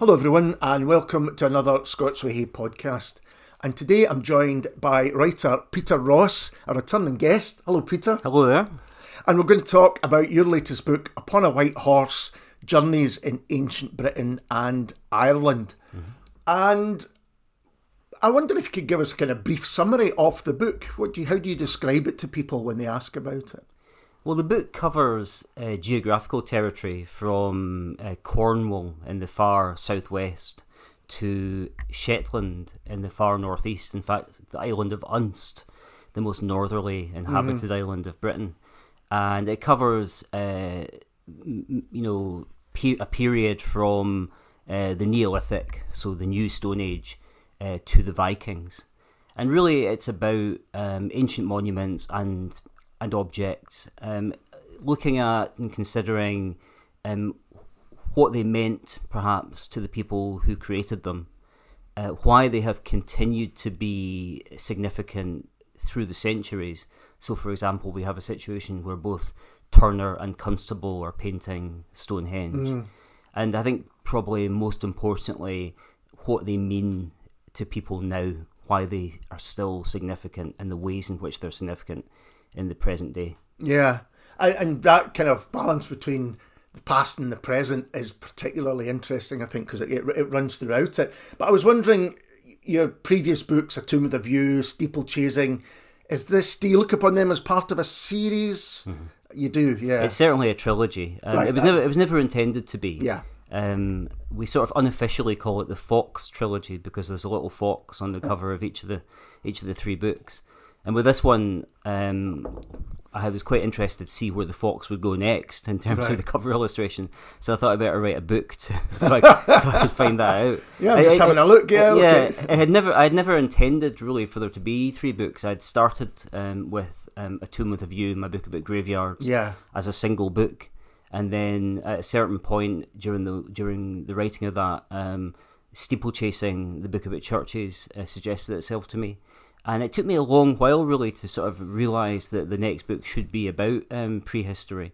Hello everyone and welcome to another Scots Whay Hae podcast. And today I'm joined by writer Peter Ross, a returning guest. Hello Peter. Hello there. And we're going to talk about your latest book, Upon a White Horse, Journeys in Ancient Britain and Ireland. Mm-hmm. And I wonder if you could give us a kind of brief summary of the book. How do you describe it to people when they ask about it? Well, the book covers geographical territory from Cornwall in the far southwest to Shetland in the far northeast. In fact, the island of Unst, the most northerly inhabited island of Britain. And it covers, a period from the Neolithic, so the New Stone Age, to the Vikings. And really it's about ancient monuments and objects, looking at and considering what they meant perhaps to the people who created them, why they have continued to be significant through the centuries. So for example, we have a situation where both Turner and Constable are painting Stonehenge. And I think probably most importantly, what they mean to people now, why they are still significant and the ways in which they're significant in the present day. Yeah, and that kind of balance between the past and the present is particularly interesting, I think, because it runs throughout it. But I was wondering, your previous books, A Tomb with a View, Steeple Chasing, do you look upon them as part of a series? Mm-hmm. You do, yeah. It's certainly a trilogy. Right, it was never intended to be. Yeah. We sort of unofficially call it the Fox trilogy because there's a little fox on the cover of each of the three books. And with this one, I was quite interested to see where the fox would go next in terms of the cover illustration. So I thought I'd better write a book so I could find that out. Yeah, I'm just having a look. Yeah, okay. I had never intended really for there to be three books. I'd started with A Tomb with a View, my book about graveyards, as a single book, and then at a certain point during the writing of that, Steeple Chasing, the book about churches, suggested itself to me. And it took me a long while, really, to sort of realise that the next book should be about prehistory.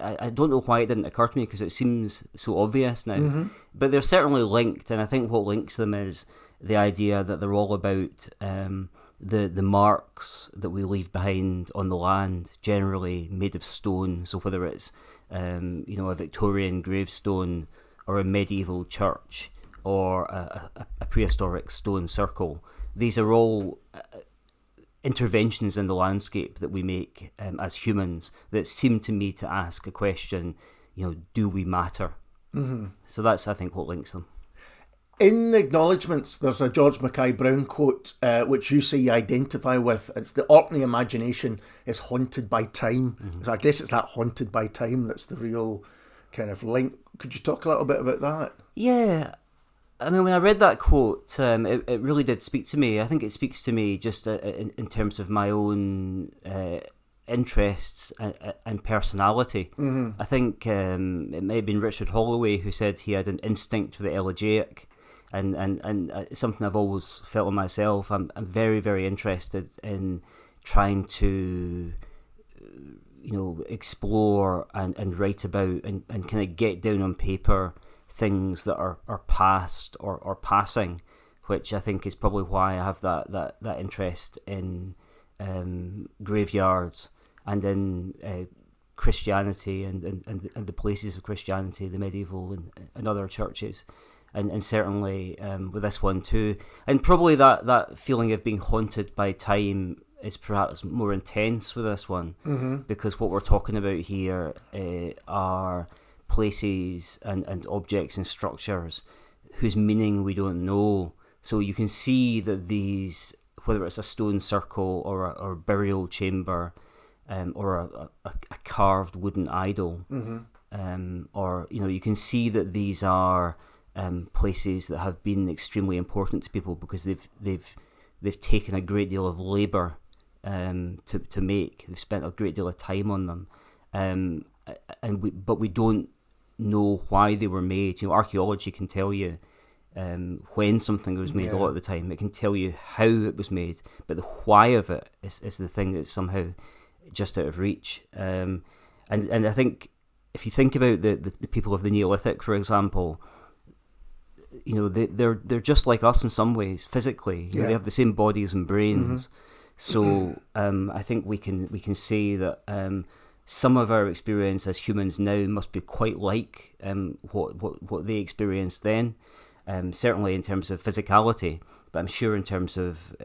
I don't know why it didn't occur to me, because it seems so obvious now. Mm-hmm. But they're certainly linked, and I think what links them is the idea that they're all about the marks that we leave behind on the land, generally made of stone. So whether it's a Victorian gravestone or a medieval church or a prehistoric stone circle, these are all interventions in the landscape that we make as humans that seem to me to ask a question, do we matter? Mm-hmm. So that's, I think, what links them. In the acknowledgements, there's a George Mackay Brown quote, which you say you identify with. It's the Orkney imagination is haunted by time. Mm-hmm. So I guess it's that haunted by time that's the real kind of link. Could you talk a little bit about that? Yeah. I mean, when I read that quote, it really did speak to me. I think it speaks to me just in terms of my own interests and personality. Mm-hmm. I think it may have been Richard Holloway who said he had an instinct for the elegiac, and something I've always felt in myself. I'm very, very interested in trying to explore and write about and kind of get down on paper things that are past or passing, which I think is probably why I have that interest in graveyards and in Christianity and the places of Christianity, the medieval and other churches, and certainly with this one too. And probably that feeling of being haunted by time is perhaps more intense with this one, mm-hmm. because what we're talking about here are places and objects and structures whose meaning we don't know. So you can see that these, whether it's a stone circle or a burial chamber, or a carved wooden idol, mm-hmm. Or you can see that these are places that have been extremely important to people because they've taken a great deal of labour to make. They've spent a great deal of time on them, but we don't know why they were made. Archaeology can tell you when something was made. A lot of the time it can tell you how it was made, but the why of it is the thing that's somehow just out of reach. And I think if you think about the people of the Neolithic, for example, they're just like us in some ways physically. They have the same bodies and brains. So I think we can say that some of our experience as humans now must be quite like what they experienced then. Certainly in terms of physicality, but I'm sure in terms of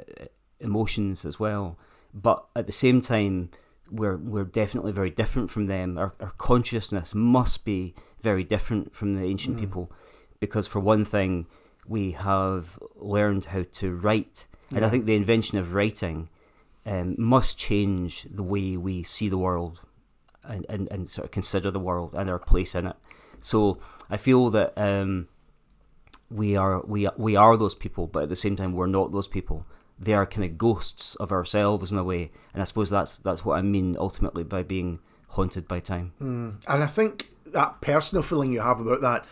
emotions as well. But at the same time, we're definitely very different from them. Our consciousness must be very different from the ancient people, because for one thing, we have learned how to write, and I think the invention of writing must change the way we see the world and sort of consider the world and our place in it. So I feel that we are those people, but at the same time we're not those people. They are kind of ghosts of ourselves in a way, and I suppose that's what I mean ultimately by being haunted by time. And I think that personal feeling you have about that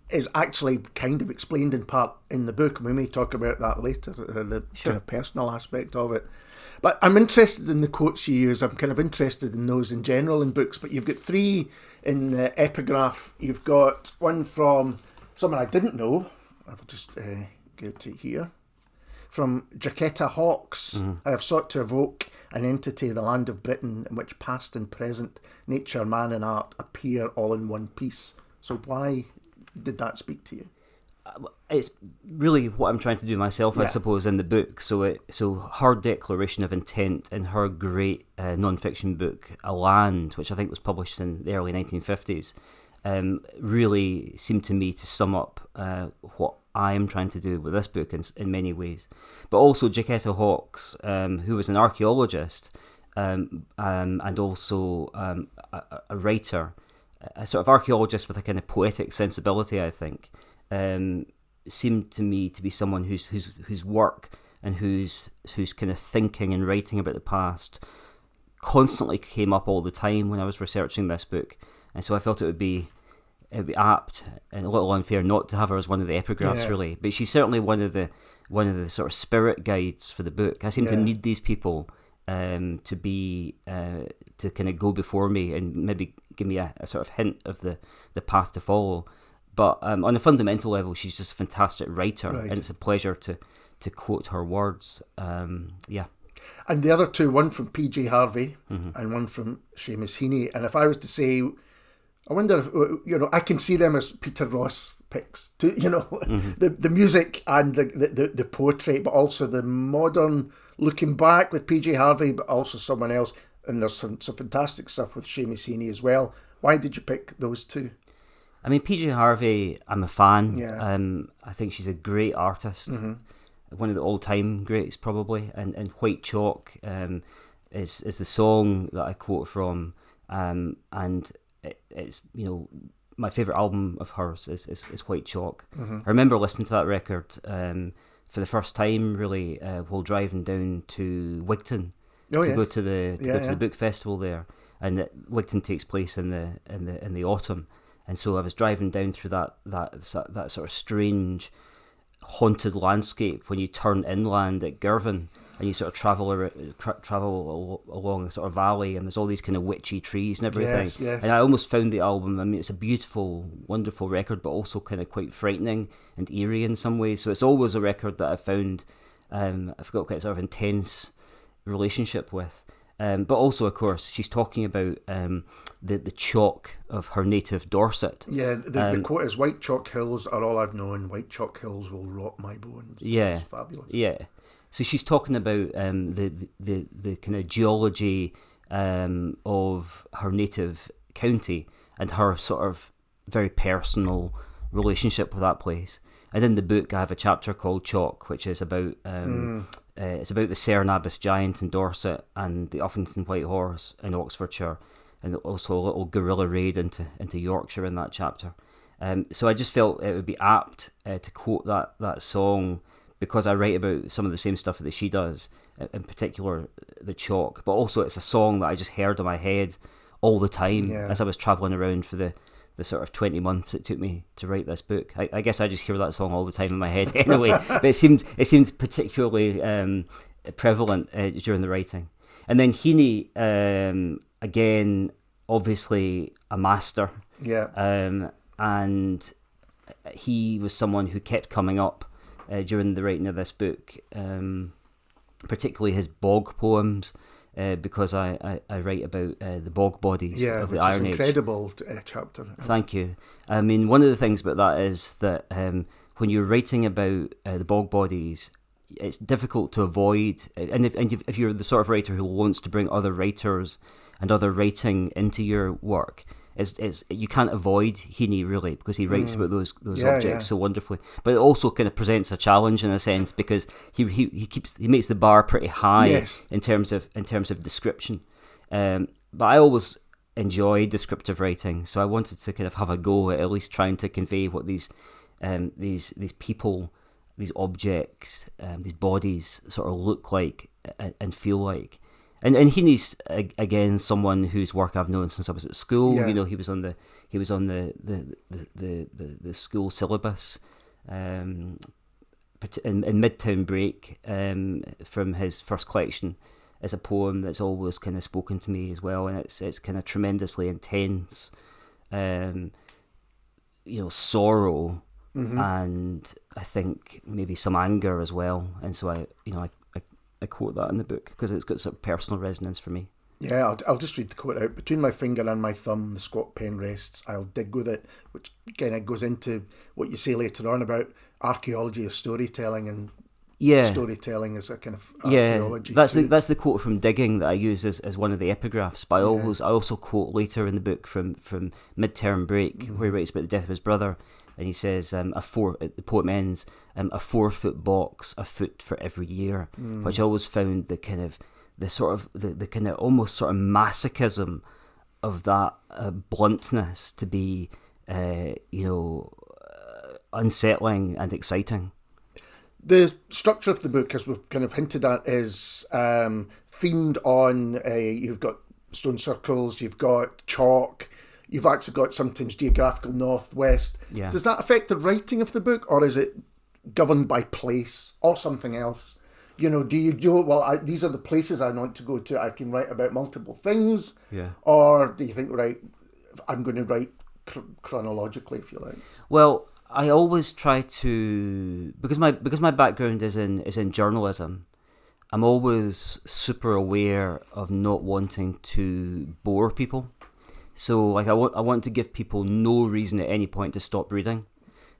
is actually kind of explained in part in the book, and we may talk about that later, the kind of personal aspect of it. But I'm interested in the quotes you use. I'm kind of interested in those in general in books, but you've got 3 in the epigraph. You've got one from someone I didn't know. I'll just go to here. From Jaquetta Hawkes, I have sought to evoke an entity, the land of Britain, in which past and present, nature, man and art appear all in one piece. So why did that speak to you? It's really what I'm trying to do myself, I suppose, in the book. So her declaration of intent in her great non-fiction book, A Land, which I think was published in the early 1950s, really seemed to me to sum up what I am trying to do with this book in many ways. But also Jaquetta Hawkes, who was an archaeologist and also a writer, a sort of archaeologist with a kind of poetic sensibility, I think, seemed to me to be someone whose work and whose kind of thinking and writing about the past constantly came up all the time when I was researching this book. And so I felt it would be apt and a little unfair not to have her as one of the epigraphs, really. But she's certainly one of the sort of spirit guides for the book. I seem to need these people to be to kind of go before me and maybe give me a sort of hint of the path to follow. But on a fundamental level, she's just a fantastic writer, and it's a pleasure to quote her words. And the other 2, one from P.J. Harvey and one from Seamus Heaney. And if I was to say, I wonder if, I can see them as Peter Ross picks, the music and the poetry, but also the modern looking back with P.J. Harvey, but also someone else. And there's some fantastic stuff with Seamus Heaney as well. Why did you pick those 2? I mean, PJ Harvey, I'm a fan. I think she's a great artist, one of the all-time greats probably. And White Chalk is the song that I quote from, and it's my favourite album of hers is White Chalk. I remember listening to that record for the first time really while driving down to Wigton to go to the book festival there, and Wigton takes place in the autumn. And so I was driving down through that sort of strange, haunted landscape when you turn inland at Girvan and you sort of travel along a sort of valley, and there's all these kind of witchy trees and everything. Yes. And I almost found the album, I mean, it's a beautiful, wonderful record, but also kind of quite frightening and eerie in some ways. So it's always a record that I found I've got quite a sort of intense relationship with. But also, of course, she's talking about the chalk of her native Dorset. Yeah, the quote is, "White chalk hills are all I've known. White chalk hills will rot my bones." Yeah, it's fabulous. Yeah, so she's talking about the kind of geology of her native county and her sort of very personal relationship with that place. And in the book, I have a chapter called Chalk, which is about it's about the Cernabas giant in Dorset and the Uffington White Horse in Oxfordshire, and also a little guerrilla raid into Yorkshire in that chapter. So I just felt it would be apt to quote that song, because I write about some of the same stuff that she does, in particular the chalk. But also it's a song that I just heard in my head all the time as I was travelling around for the sort of 20 months it took me to write this book. I guess I just hear that song all the time in my head anyway, but it seemed particularly prevalent during the writing. And then Heaney, again, obviously a master. Yeah. And he was someone who kept coming up during the writing of this book, particularly his bog poems, because I write about the bog bodies of the Iron Age. Incredible chapter. Thank you. I mean, one of the things about that is that when you're writing about the bog bodies, it's difficult to avoid, and if you're the sort of writer who wants to bring other writers and other writing into your work, it's you can't avoid Heaney, really, because he writes about those objects so wonderfully. But it also kind of presents a challenge in a sense, because he makes the bar pretty high in terms of description. But I always enjoyed descriptive writing, so I wanted to kind of have a go at least trying to convey what these people, these objects, these bodies sort of look like and feel like. And Heaney's again someone whose work I've known since I was at school. Yeah. You know, he was on the school syllabus. In Midtown Break, from his first collection, is a poem that's always kind of spoken to me as well, and it's kind of tremendously intense, sorrow, and I think maybe some anger as well. And so I quote that in the book because it's got sort of personal resonance for me. Yeah, I'll just read the quote out. Between my finger and my thumb, the squat pen rests. I'll dig with it, which kind of goes into what you say later on about archaeology as storytelling, and storytelling as a kind of archaeology. That's the quote from Digging that I use as one of the epigraphs. But I also quote later in the book from Midterm Break, where he writes about the death of his brother. And he says, the poem ends, a 4-foot box, a foot for every year, which I always found the kind of almost sort of masochism of that bluntness to be, unsettling and exciting. The structure of the book, as we've kind of hinted at, is themed on, you've got stone circles, you've got chalk, you've actually got sometimes geographical northwest. Yeah. Does that affect the writing of the book, or is it governed by place or something else? You know, do you go, these are the places I want to go to, I can write about multiple things? Yeah. Or do you think, right, I'm going to write chronologically, if you like? Well, I always try to, because my background is in journalism, I'm always super aware of not wanting to bore people. So, like, I want to give people no reason at any point to stop reading.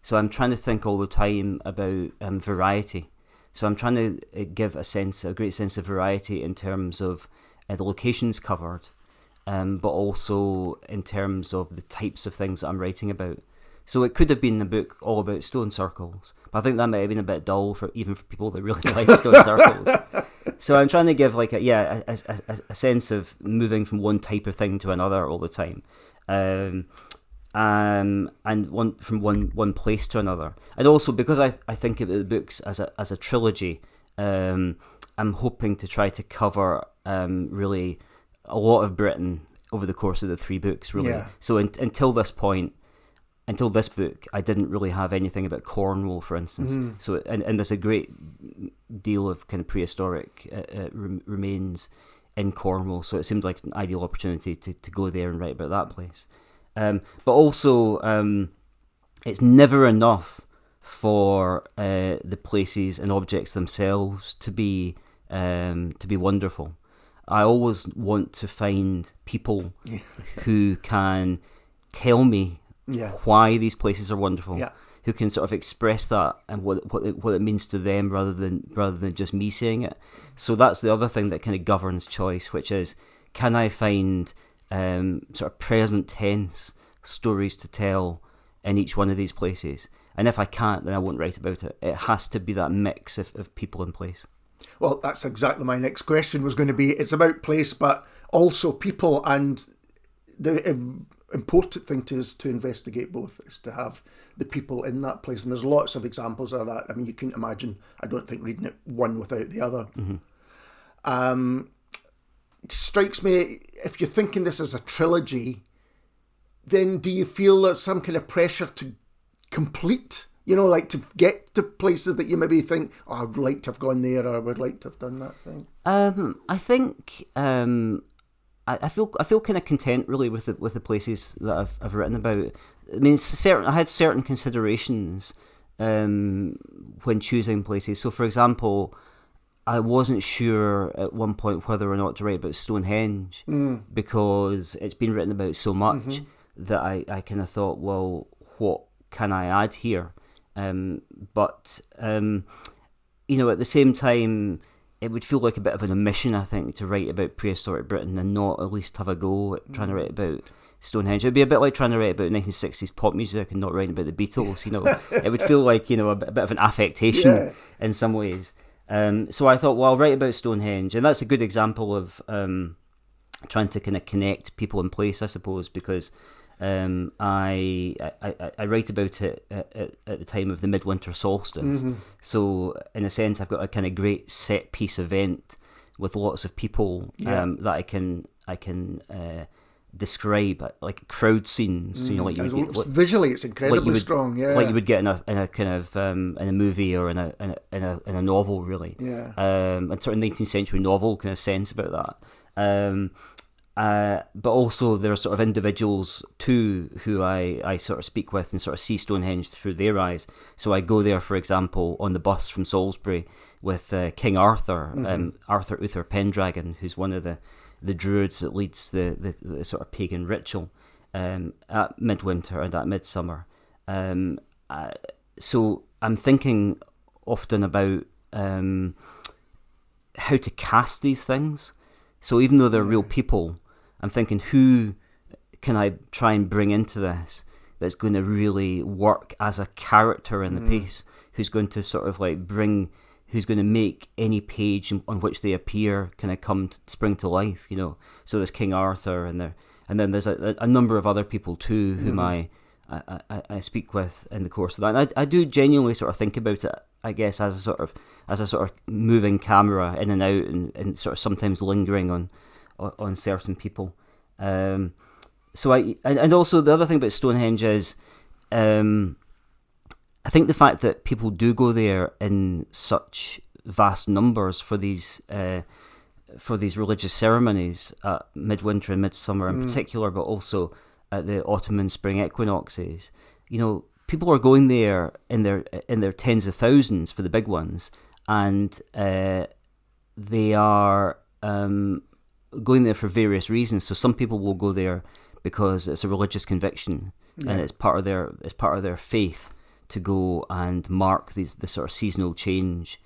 So I'm trying to think all the time about variety. So I'm trying to give a great sense of variety in terms of the locations covered, but also in terms of the types of things that I'm writing about. So it could have been a book all about stone circles, but I think that might have been a bit dull for people that really like stone circles. So I'm trying to give like a sense of moving from one type of thing to another all the time, and from one place to another. And also because I think of the books as a trilogy, I'm hoping to try to cover really a lot of Britain over the course of the 3 books. Really, so until this point. Until this book, I didn't really have anything about Cornwall, for instance. So, and there's a great deal of kind of prehistoric remains in Cornwall. So it seemed like an ideal opportunity to go there and write about that place. But also, it's never enough for the places and objects themselves to be wonderful. I always want to find people who can tell me why these places are wonderful, who can sort of express that and what it means to them rather than just me saying it. So that's the other thing that kind of governs choice, which is, can I find sort of present tense stories to tell in each one of these places? And if I can't, then I won't write about it. It has to be that mix of people and place. Well, that's exactly my next question was going to be. It's about place, but also people, and the important thing to investigate both is to have the people in that place. And there's lots of examples of that. I mean, you couldn't imagine, I don't think, reading it one without the other. It strikes me, if you're thinking this as a trilogy, then do you feel there's some kind of pressure to complete, like to get to places that you maybe think, oh, I'd like to have gone there, or I would like to have done that thing? I think I feel kind of content really with the places that I've written about. I mean, I had certain considerations when choosing places. So, for example, I wasn't sure at one point whether or not to write about Stonehenge because it's been written about so much that I kind of thought, well, what can I add here? But at the same time, it would feel like a bit of an omission, I think, to write about prehistoric Britain and not at least have a go at trying to write about Stonehenge. It'd be a bit like trying to write about 1960s pop music and not writing about the Beatles. It would feel like a bit of an affectation in some ways. So I thought, well, I'll write about Stonehenge, and that's a good example of trying to kind of connect people in place, I suppose, because I write about it at the time of the midwinter solstice. So in a sense, I've got a kind of great set piece event with lots of people that I can describe, like crowd scenes. Visually, it's incredibly strong. Yeah, like you would get in a kind of in a movie or in a novel, really. Yeah, and sort of 19th century novel kind of sense about that. But also there are sort of individuals too who I sort of speak with and sort of see Stonehenge through their eyes. So I go there, for example, on the bus from Salisbury with King Arthur, Arthur Uther Pendragon, who's one of the druids that leads the sort of pagan ritual at midwinter and at midsummer. So I'm thinking often about how to cast these things. So even though they're real people, I'm thinking, who can I try and bring into this that's going to really work as a character in the piece, who's going to sort of like who's going to make any page on which they appear kind of spring to life, So there's King Arthur, and then there's a number of other people too whom I speak with in the course of that. And I do genuinely sort of think about it, I guess, as a sort of moving camera in and out, and sort of sometimes lingering on certain people. So and also the other thing about Stonehenge is, I think the fact that people do go there in such vast numbers for these religious ceremonies at midwinter and midsummer in particular, but also at the autumn and spring equinoxes. People are going there in their tens of thousands for the big ones, and they are going there for various reasons. So some people will go there because it's a religious conviction, and it's part of their faith to go and mark the sort of seasonal change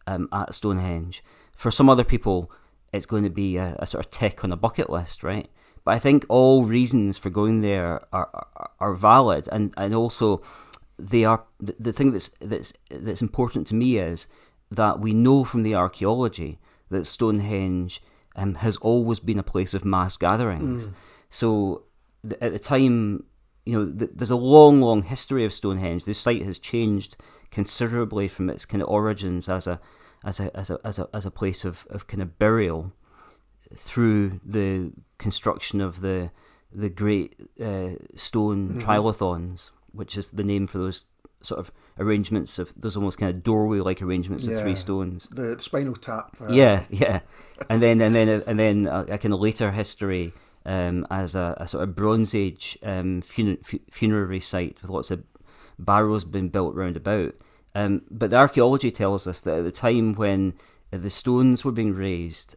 at Stonehenge. For some other people, it's going to be a sort of tick on a bucket list, right? But I think all reasons for going there are valid, and also they are. The thing that's important to me is that we know from the archaeology that Stonehenge has always been a place of mass gatherings. So at the time, there's a long history of Stonehenge. The site has changed considerably from its kind of origins as a place of kind of burial through the construction of the great stone trilithons, which is the name for those sort of arrangements of those almost kind of doorway-like arrangements of three stones. The spinal tap. Yeah, and then a kind of later history as a sort of Bronze Age funerary site with lots of barrows being built round about. But the archaeology tells us that at the time when the stones were being raised,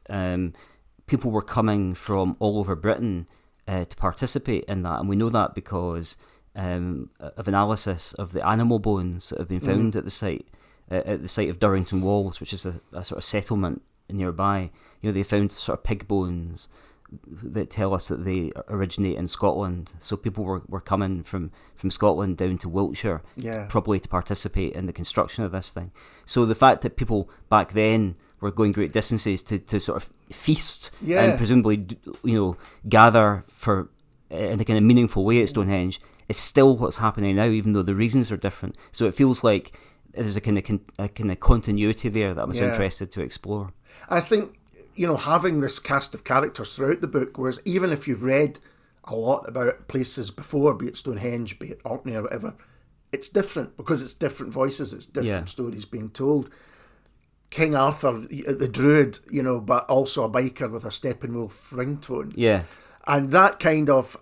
people were coming from all over Britain to participate in that, and we know that because of analysis of the animal bones that have been found at the site of Durrington Walls, which is a sort of settlement nearby. They found sort of pig bones that tell us that they originate in Scotland. So people were coming from Scotland down to Wiltshire, probably to participate in the construction of this thing. So the fact that people back then were going great distances to sort of feast and presumably gather for in a kind of meaningful way at Stonehenge is still what's happening now, even though the reasons are different. So it feels like there's a kind of continuity there that I was interested to explore. I think having this cast of characters throughout the book was, even if you've read a lot about places before, be it Stonehenge, be it Orkney or whatever, it's different because it's different voices, it's different stories being told. King Arthur, the druid, but also a biker with a Steppenwolf ringtone. Yeah. And that kind of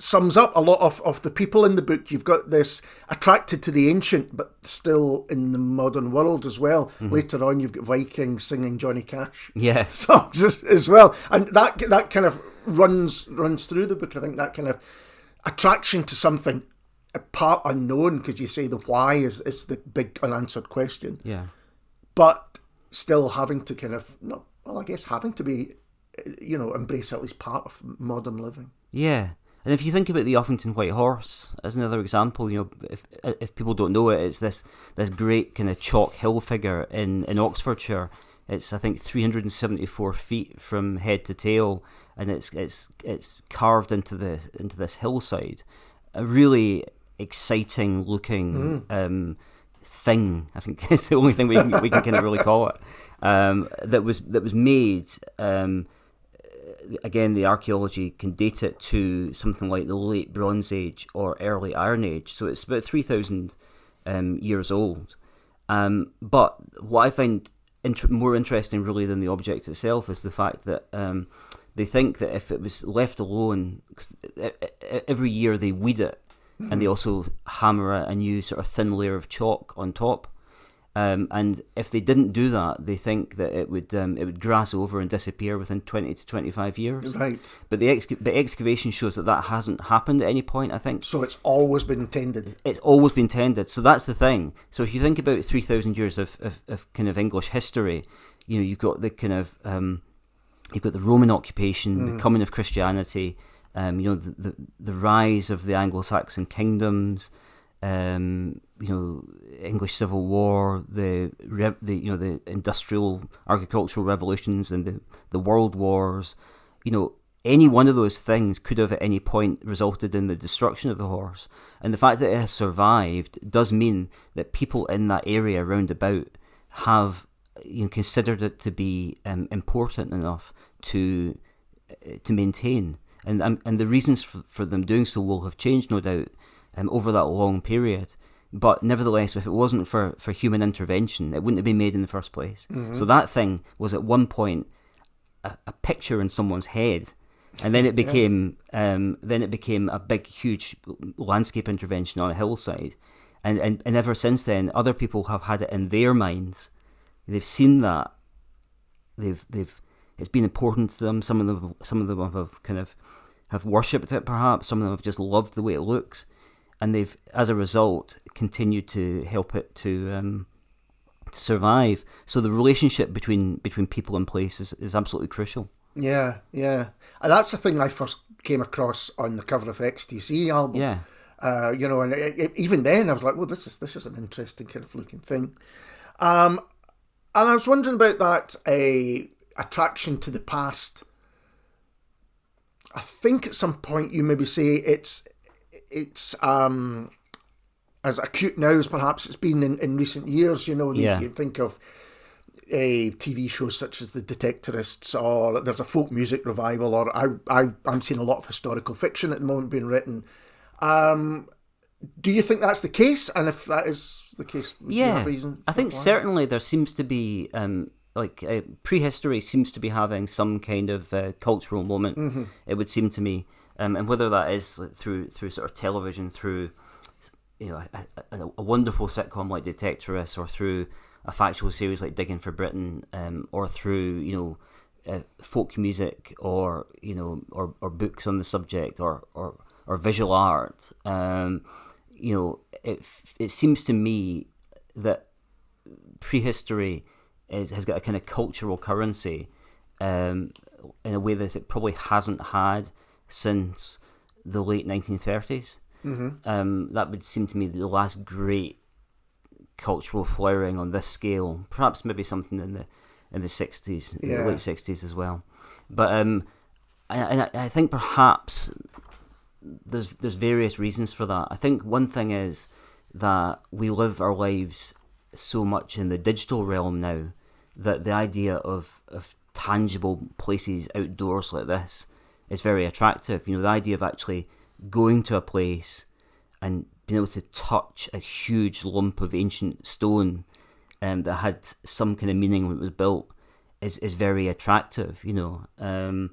sums up a lot of the people in the book. You've got this attracted to the ancient, but still in the modern world as well. Later on, you've got Vikings singing Johnny Cash songs as well, and that kind of runs through the book. I think that kind of attraction to something a part unknown, because you say the why is the big unanswered question. Yeah, but still having to kind of having to be, embrace at least part of modern living. Yeah. And if you think about the Uffington White Horse as another example, if people don't know it, it's this great kind of chalk hill figure in Oxfordshire. It's, I think, 374 feet from head to tail, and it's carved into this hillside. A really exciting looking thing. I think it's the only thing we can kind of really call it. That was made. Again, the archaeology can date it to something like the late Bronze Age or early Iron Age, so it's about 3,000 years old. But what I find more interesting, really, than the object itself is the fact that they think that if it was left alone, cause every year they weed it, and they also hammer a new sort of thin layer of chalk on top. And if they didn't do that, they think that it would grass over and disappear within 20 to 25 years. Right. But the excavation shows that hasn't happened at any point, I think. So it's always been tended. It's always been tended. So that's the thing. So if you think about 3,000 years of kind of English history, you've got the kind of you've got the Roman occupation, the coming of Christianity, the rise of the Anglo-Saxon kingdoms. English Civil War, the industrial agricultural revolutions, and the world wars. Any one of those things could have at any point resulted in the destruction of the horse. And the fact that it has survived does mean that people in that area round about have considered it to be important enough to maintain. And the reasons for them doing so will have changed, no doubt, over that long period. But nevertheless, if it wasn't for human intervention, it wouldn't have been made in the first place. So that thing was at one point a picture in someone's head, and then it became a big, huge landscape intervention on a hillside. And ever since then, other people have had it in their minds. They've seen that. It's been important to them. Some of them have kind of have worshipped it, perhaps. Some of them have just loved the way it looks. And they've, as a result, continued to help it to survive. So the relationship between people and place is absolutely crucial. Yeah. And that's the thing I first came across on the cover of XTC album. Yeah. And even then I was like, well, this is an interesting kind of looking thing. And I was wondering about that attraction to the past. I think at some point you maybe say it's as acute now as perhaps it's been in recent years. You think of TV shows such as The Detectorists, or there's a folk music revival, or I'm seeing a lot of historical fiction at the moment being written. Do you think that's the case? And if that is the case, do you have reason? I think certainly there seems to be prehistory seems to be having some kind of cultural moment. It would seem to me. And whether that is through sort of television, through a wonderful sitcom like Detectorists, or through a factual series like Digging for Britain, or through folk music, or books on the subject, or visual art, it seems to me that prehistory has got a kind of cultural currency in a way that it probably hasn't had since the late 1930s. That would seem to me the last great cultural flowering on this scale. Perhaps maybe something in the 60s, the late 60s as well. But I think perhaps there's various reasons for that. I think one thing is that we live our lives so much in the digital realm now that the idea of tangible places outdoors like this is very attractive. The idea of actually going to a place and being able to touch a huge lump of ancient stone that had some kind of meaning when it was built is very attractive. I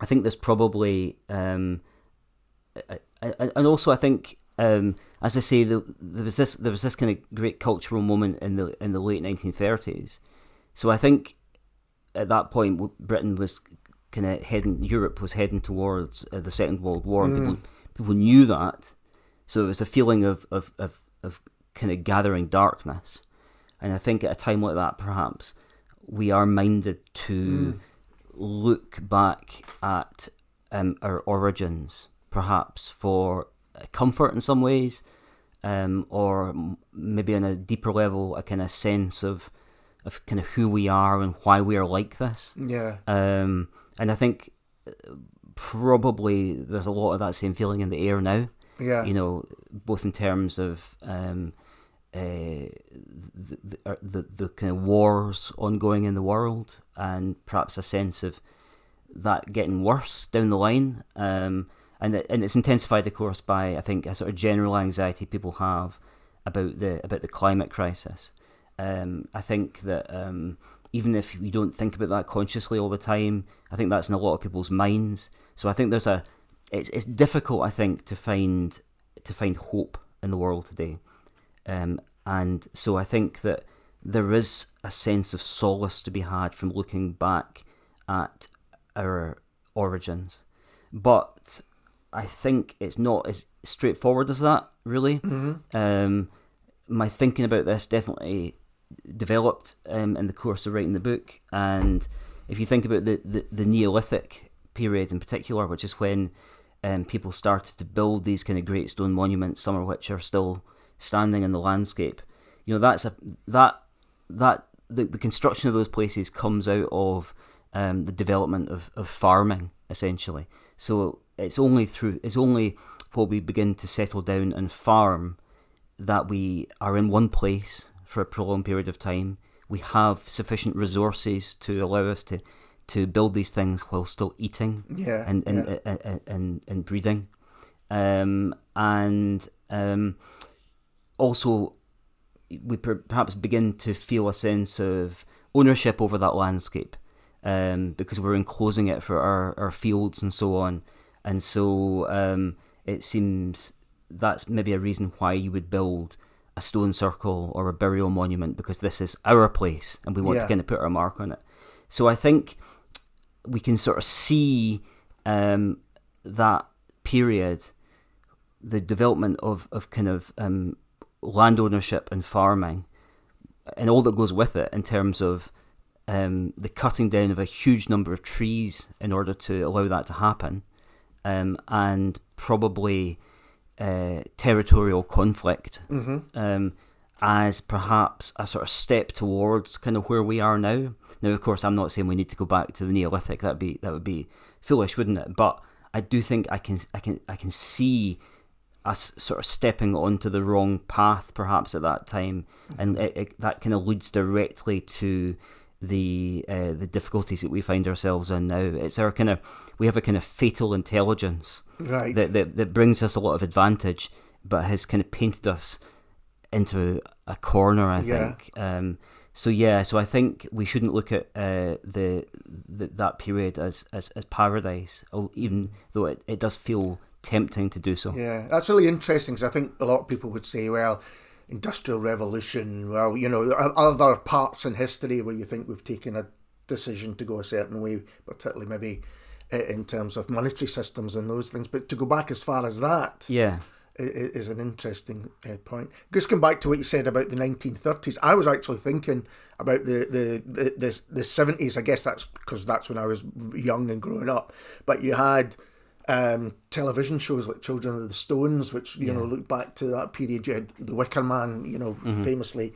think there's probably and also I think, as I say, there was this kind of great cultural moment in the late 1930s. So I think at that point Britain was kind of Europe was heading towards the Second World War, and people knew that. So it was a feeling of kind of gathering darkness, and I think at a time like that, perhaps we are minded to look back at our origins, perhaps for comfort in some ways, or maybe on a deeper level, a kind of sense of kind of who we are and why we are like this. Yeah. And I think probably there's a lot of that same feeling in the air now. Yeah. You know, both in terms of the kind of wars ongoing in the world, and perhaps a sense of that getting worse down the line. And it's intensified, of course, by, I think, a sort of general anxiety people have about the climate crisis. I think that even if we don't think about that consciously all the time, I think that's in a lot of people's minds. So I think it's difficult, I think, to find hope in the world today. And so I think that there is a sense of solace to be had from looking back at our origins. But I think it's not as straightforward as that, really. My thinking about this definitely developed in the course of writing the book. And if you think about the Neolithic period in particular, which is when people started to build these kind of great stone monuments, some of which are still standing in the landscape, you know, the construction of those places comes out of the development of farming, essentially. So it's only while we begin to settle down and farm that we are in one place for a prolonged period of time. We have sufficient resources to allow us to build these things while still eating and breeding. Also, we perhaps begin to feel a sense of ownership over that landscape, because we're enclosing it for our fields and so on. And so it seems that's maybe a reason why you would build a stone circle or a burial monument, because this is our place and we want to kind of put our mark on it. So I think we can sort of see that period, the development of kind of land ownership and farming, and all that goes with it in terms of the cutting down of a huge number of trees in order to allow that to happen, and probably territorial conflict as perhaps a sort of step towards kind of where we are now. Now, of course, I'm not saying we need to go back to the Neolithic. That would be foolish, wouldn't it? But I do think I can see us sort of stepping onto the wrong path, perhaps at that time, and that kind of leads directly to the difficulties that we find ourselves in now. It's we have a kind of fatal intelligence, right, that brings us a lot of advantage, but has kind of painted us into a corner, I think. So I think we shouldn't look at that period as paradise, even though it does feel tempting to do so. Yeah, that's really interesting, because I think a lot of people would say, well, Industrial Revolution, well, you know, other parts in history where you think we've taken a decision to go a certain way, particularly maybe in terms of monetary systems and those things. But to go back as far as that is an interesting point. Just come back to what you said about the 1930s. I was actually thinking about the 70s. I guess that's because that's when I was young and growing up. But you had television shows like Children of the Stones, which, you know, look back to that period. You had The Wicker Man, you know, famously.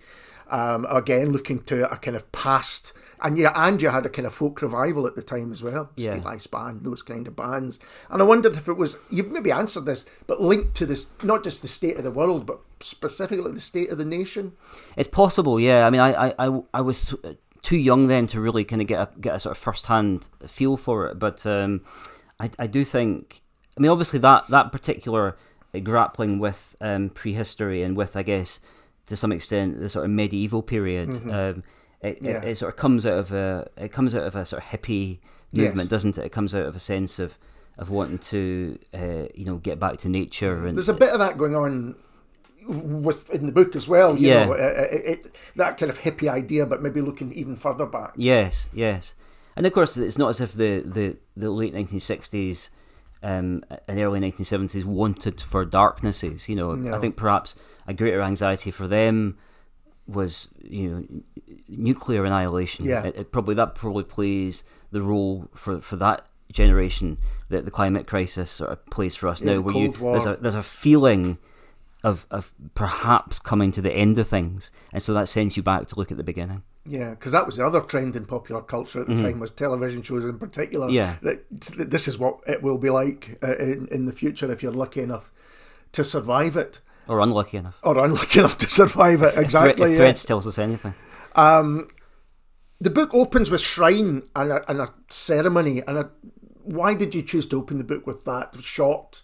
Again, looking to a kind of past, and you had a kind of folk revival at the time as well. Steel Ice Band, those kind of bands. And I wondered if it was, you've maybe answered this, but linked to this, not just the state of the world, but specifically the state of the nation. It's possible, yeah. I mean, I was too young then to really kind of get a sort of first-hand feel for it, but I do think, I mean, obviously that particular grappling with prehistory and with, I guess, to some extent, the sort of medieval period, it sort of comes out of a sort of hippie movement, doesn't it? It comes out of a sense of of wanting to get back to nature. And there's a bit of that going on in the book as well. You know, that kind of hippie idea, but maybe looking even further back. Yes. And of course, it's not as if the late 1960s and early 1970s wanted for darknesses. You know, No. I think perhaps a greater anxiety for them was, nuclear annihilation. Yeah. It probably plays the role for that generation that the climate crisis sort of plays for us now, the where Cold War. there's a feeling of perhaps coming to the end of things, and so that sends you back to look at the beginning. Yeah, because that was the other trend in popular culture at the time, was television shows in particular. Yeah. That this is what it will be like in the future if you're lucky enough to survive it. Or unlucky enough. Or unlucky enough to survive it, exactly. If Threads tells us anything. The book opens with shrine and a ceremony. Why did you choose to open the book with that short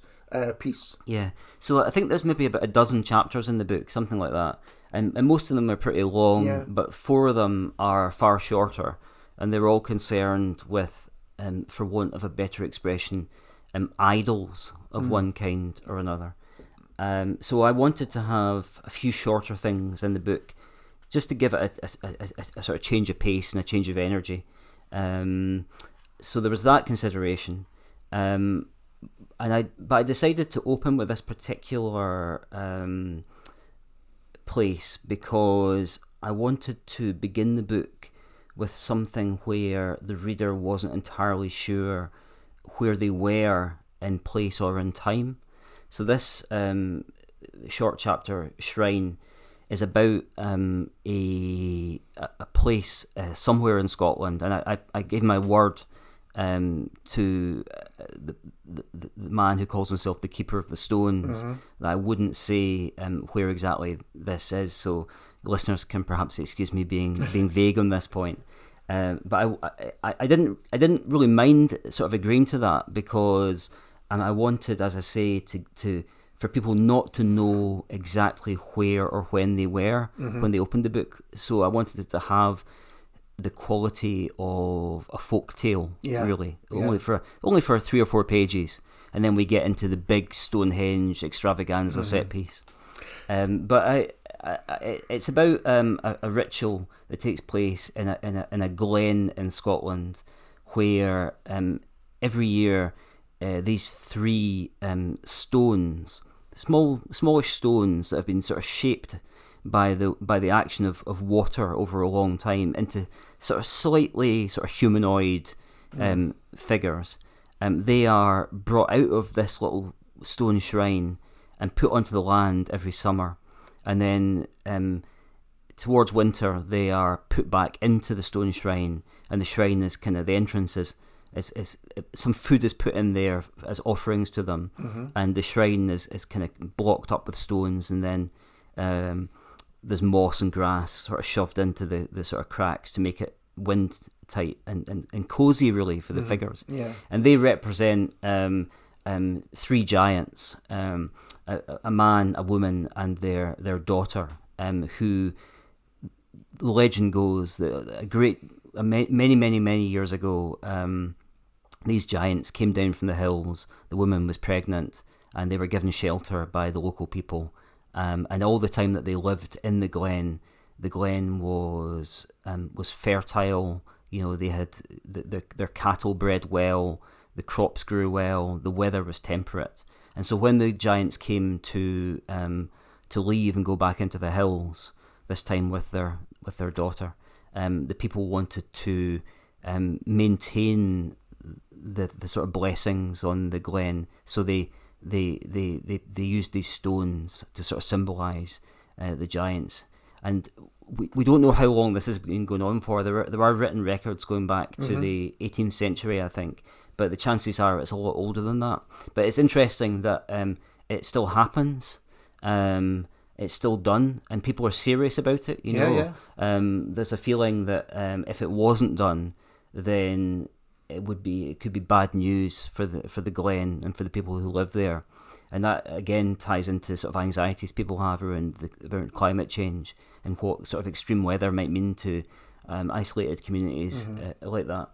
piece? Yeah, so I think there's maybe about a dozen chapters in the book, something like that. And most of them are pretty long, but 4 of them are far shorter. And they're all concerned with, for want of a better expression, idols of one kind or another. So I wanted to have a few shorter things in the book, just to give it a sort of change of pace and a change of energy. So there was that consideration. But I decided to open with this particular place because I wanted to begin the book with something where the reader wasn't entirely sure where they were in place or in time. So this short chapter, Shrine, is about a place somewhere in Scotland, and I gave my word to the man who calls himself the Keeper of the Stones that I wouldn't say where exactly this is, so listeners can perhaps excuse me being vague on this point. But I didn't really mind sort of agreeing to that because I wanted, as I say, to for people not to know exactly where or when they were when they opened the book. So I wanted it to have the quality of a folk tale, really, only for 3 or 4 pages, and then we get into the big Stonehenge extravaganza set piece. But it's about a ritual that takes place in a glen in Scotland, where every year these 3 stones, smallish stones that have been sort of shaped by the action of water over a long time into sort of slightly sort of humanoid figures. They are brought out of this little stone shrine and put onto the land every summer, and then towards winter they are put back into the stone shrine, and the shrine is kind of, the entrance is some food is put in there as offerings to them, and the shrine is kind of blocked up with stones, and then there's moss and grass sort of shoved into the sort of cracks to make it wind tight and cozy, really, for the figures. Yeah. And they represent 3 giants, a man, a woman, and their daughter, who the legend goes that many years ago, these giants came down from the hills. The woman was pregnant, and they were given shelter by the local people. And all the time that they lived in the glen was fertile. You know, they had their cattle bred well, the crops grew well, the weather was temperate. And so when the giants came to leave and go back into the hills, this time with their daughter, the people wanted to maintain the sort of blessings on the glen. So they used these stones to sort of symbolise the giants. And we don't know how long this has been going on for. There are written records going back to the 18th century, I think, but the chances are it's a lot older than that. But it's interesting that it still happens. It's still done, and people are serious about it. You know, there's a feeling that if it wasn't done, then it could be bad news for the glen and for the people who live there. And that again ties into sort of anxieties people have around climate change and what sort of extreme weather might mean to isolated communities like that.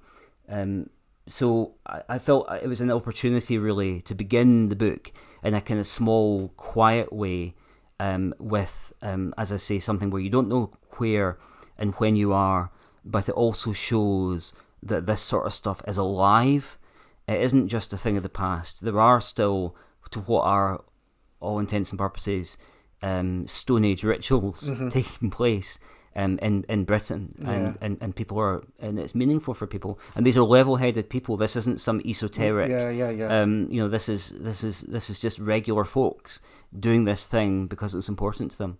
So I felt it was an opportunity really to begin the book in a kind of small, quiet way, with, as I say, something where you don't know where and when you are, but it also shows that this sort of stuff is alive. It isn't just a thing of the past. There are still, to what are all intents and purposes, Stone Age rituals taking place in Britain, and people are, and it's meaningful for people, and these are level-headed people. This isn't some esoteric. This is just regular folks doing this thing because it's important to them.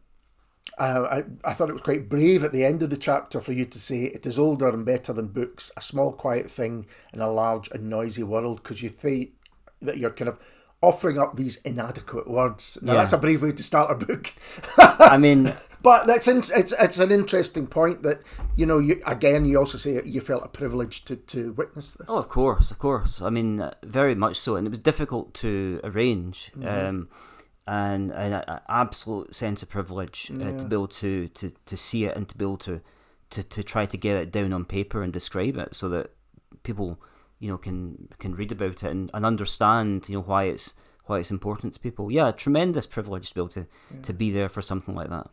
I thought it was quite brave at the end of the chapter for you to say it is older and better than books, a small quiet thing in a large and noisy world, because you think that you're kind of offering up these inadequate words. Now that's a brave way to start a book. I mean, but it's an interesting point that, you also say you felt a privilege to witness this. Oh, of course. I mean, very much so, and it was difficult to arrange. And an absolute sense of privilege to be able to see it and to be able to try to get it down on paper and describe it so that people can read about it and understand why it's important to people. Yeah, tremendous privilege to be able to be there for something like that.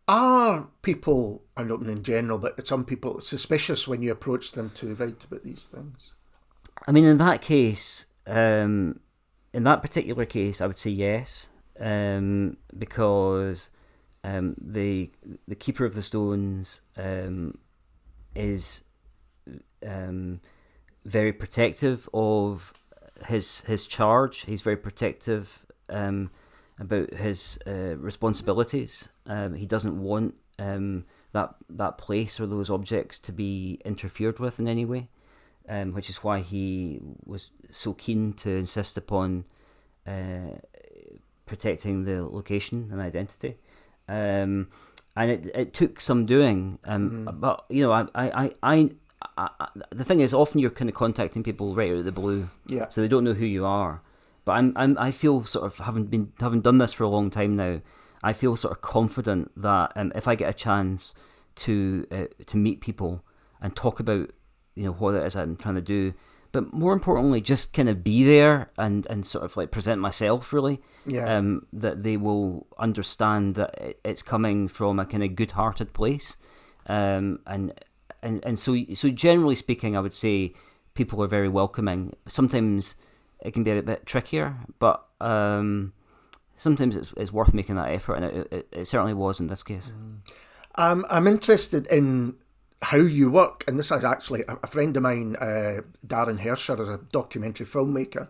Are people, I'm not in general, but some people suspicious when you approach them to write about these things? I mean, in that case, in that particular case, I would say yes, because the Keeper of the Stones is very protective of his charge. He's very protective about his responsibilities. He doesn't want that place or those objects to be interfered with in any way. Which is why he was so keen to insist upon protecting the location and identity. And it took some doing. But the thing is, often you're kind of contacting people right out of the blue, so they don't know who you are. But I feel sort of having done this for a long time now, I feel sort of confident that if I get a chance to meet people and talk about what it is I'm trying to do, but more importantly, just kind of be there and sort of like present myself really, that they will understand that it's coming from a kind of good-hearted place, and so generally speaking, I would say people are very welcoming. Sometimes it can be a bit trickier, but sometimes it's worth making that effort, and it certainly was in this case. I'm interested in how you work, and this is actually a friend of mine, Darren Hersher, is a documentary filmmaker,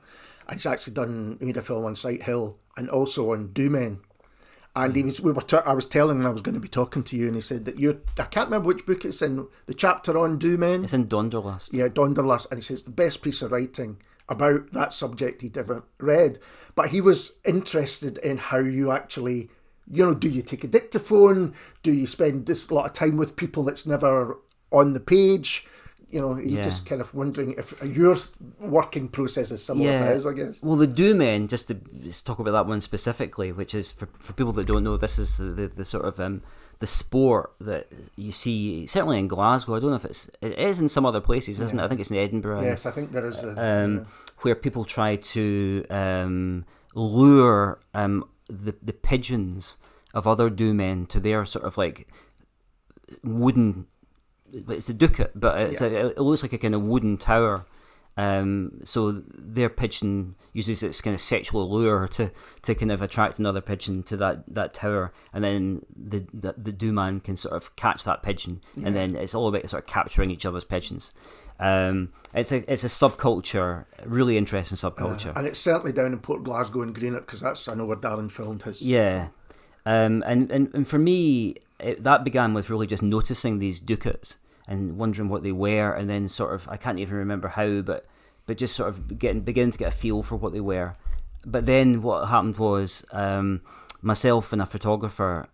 and he's actually made a film on Sight Hill and also on Doomen. And I was telling him I was going to be talking to you, and he said that I can't remember which book it's in, the chapter on Doomen. It's in Donderlust. Yeah, Donderlust, and he says it's the best piece of writing about that subject he'd ever read. But he was interested in how you actually, do you take a dictaphone? Do you spend this lot of time with people that's never on the page? You're just kind of wondering if your working process is similar to his, I guess. Well, the Doomen, just to talk about that one specifically, which is, for people that don't know, this is the sort of the sport that you see, certainly in Glasgow. I don't know if it is in some other places, isn't it? I think it's in Edinburgh. Yes, I think there is. Where people try to lure the pigeons of other Doomen to their sort of like wooden, it's a ducat, but it looks like a kind of wooden tower. So their pigeon uses its kind of sexual allure to kind of attract another pigeon to that tower, and then the Dooman can sort of catch that pigeon, and then it's all about sort of capturing each other's pigeons. It's a subculture, really interesting subculture, and it's certainly down in Port Glasgow and Greenock, because that's, I know, where Darren filmed his. Yeah, and for me, that began with really just noticing these ducats and wondering what they were, and then sort of, I can't even remember how, but just sort of beginning to get a feel for what they were. But then what happened was, myself and a photographer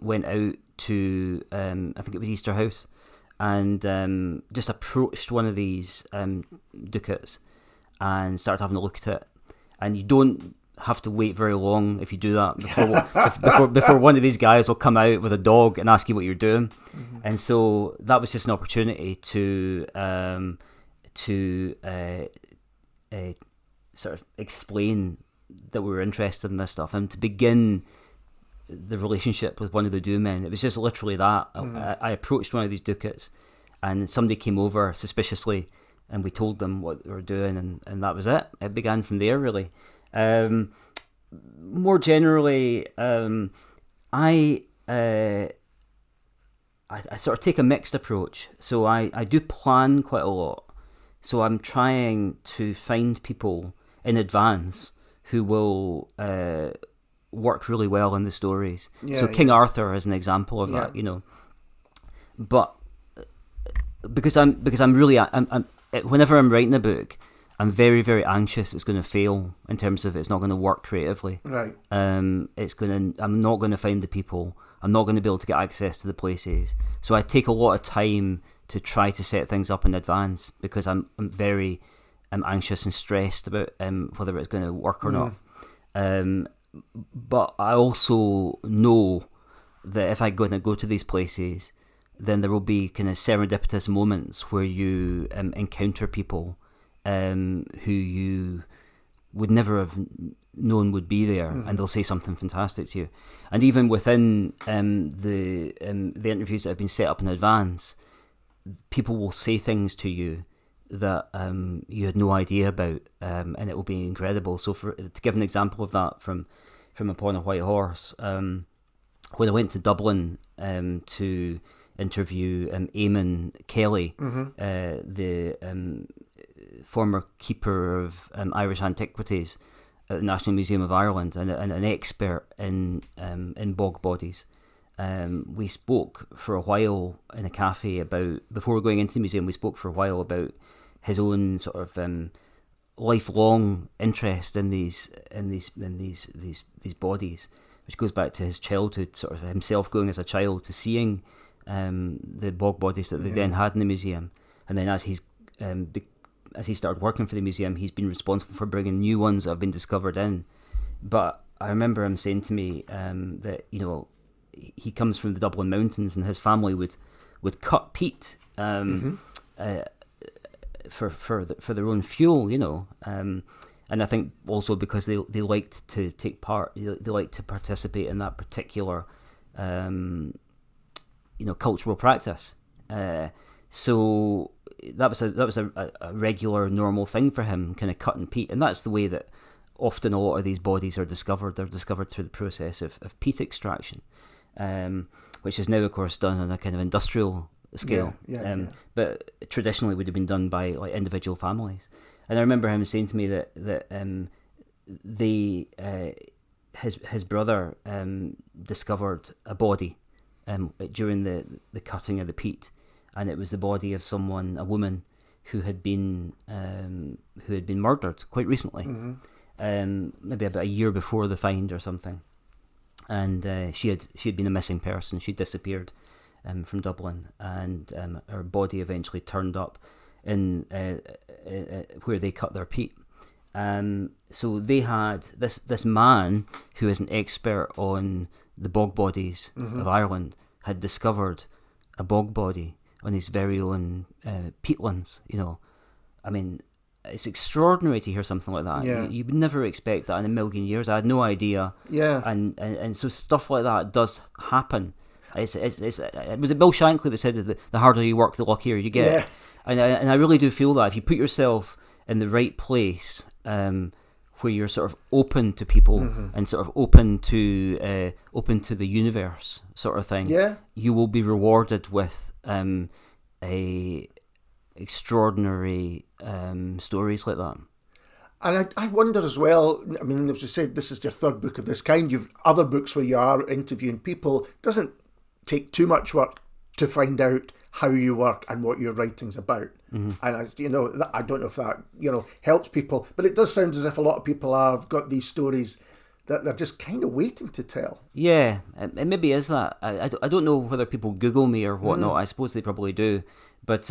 went out to, I think it was Easter House, and just approached one of these ducats and started having a look at it. And you don't have to wait very long if you do that before one of these guys will come out with a dog and ask you what you're doing. And so that was just an opportunity to to sort of explain that we were interested in this stuff and to begin the relationship with one of the do-men. It was just literally that. I approached one of these ducats and somebody came over suspiciously and we told them what they were doing, and that was it. It began from there, really. More generally, I sort of take a mixed approach. So I do plan quite a lot. So I'm trying to find people in advance who will work really well in the stories. So King Arthur is an example of that, you know. But because I'm whenever I'm writing a book, I'm very, very anxious it's going to fail in terms of it's not going to work creatively. Right. I'm not going to find the people. I'm not going to be able to get access to the places. So I take a lot of time to try to set things up in advance because I'm very anxious and stressed about whether it's going to work or not. But I also know that if I'm going to go to these places, then there will be kind of serendipitous moments where you encounter people who you would never have known would be there, and they'll say something fantastic to you. And even within the interviews that have been set up in advance, people will say things to you that you had no idea about, and it will be incredible. So to give an example of that from Upon a White Horse, when I went to Dublin to interview Eamon Kelly, the former keeper of Irish antiquities at the National Museum of Ireland and an expert in bog bodies. We spoke for a while in a cafe before going into the museum. We spoke for a while about his own sort of lifelong interest in these bodies, which goes back to his childhood, sort of himself going as a child to seeing the bog bodies that they then had in the museum, and then as he started working for the museum, he's been responsible for bringing new ones that have been discovered in. But I remember him saying to me that, you know, he comes from the Dublin Mountains and his family would cut peat for their own fuel, you know, and I think also because they liked to take part, they liked to participate in that particular cultural practice. So that was a regular, normal thing for him, kind of cutting peat, and that's the way that often a lot of these bodies are discovered. They're discovered through the process of peat extraction, which is now, of course, done on a kind of industrial scale. But traditionally would have been done by like individual families. And I remember him saying to me that his brother discovered a body during the cutting of the peat, and it was the body of a woman who had been murdered quite recently, maybe about a year before the find or something. And she had been a missing person. She'd disappeared from Dublin, and her body eventually turned up in where they cut their peat. So they had this man who is an expert on the bog bodies of Ireland had discovered a bog body on his very own peatlands. You know, I mean, it's extraordinary to hear something like that. Yeah. You would never expect that in a million years. I had no idea. Yeah. And so stuff like that does happen. Was it Bill Shankly that said that the harder you work, the luckier you get? Yeah. And I really do feel that if you put yourself in the right place, where you're sort of open to people and sort of open to the universe, sort of thing, you will be rewarded with extraordinary stories like that. And I wonder as well, I mean, as you said, this is your third book of this kind. You've other books where you are interviewing people. It doesn't take too much work to find out how you work and what your writing's about. And I don't know if that helps people, but it does sound as if a lot of people have got these stories that they're just kind of waiting to tell. Yeah, it maybe is that. I don't know whether people Google me or whatnot. I suppose they probably do, but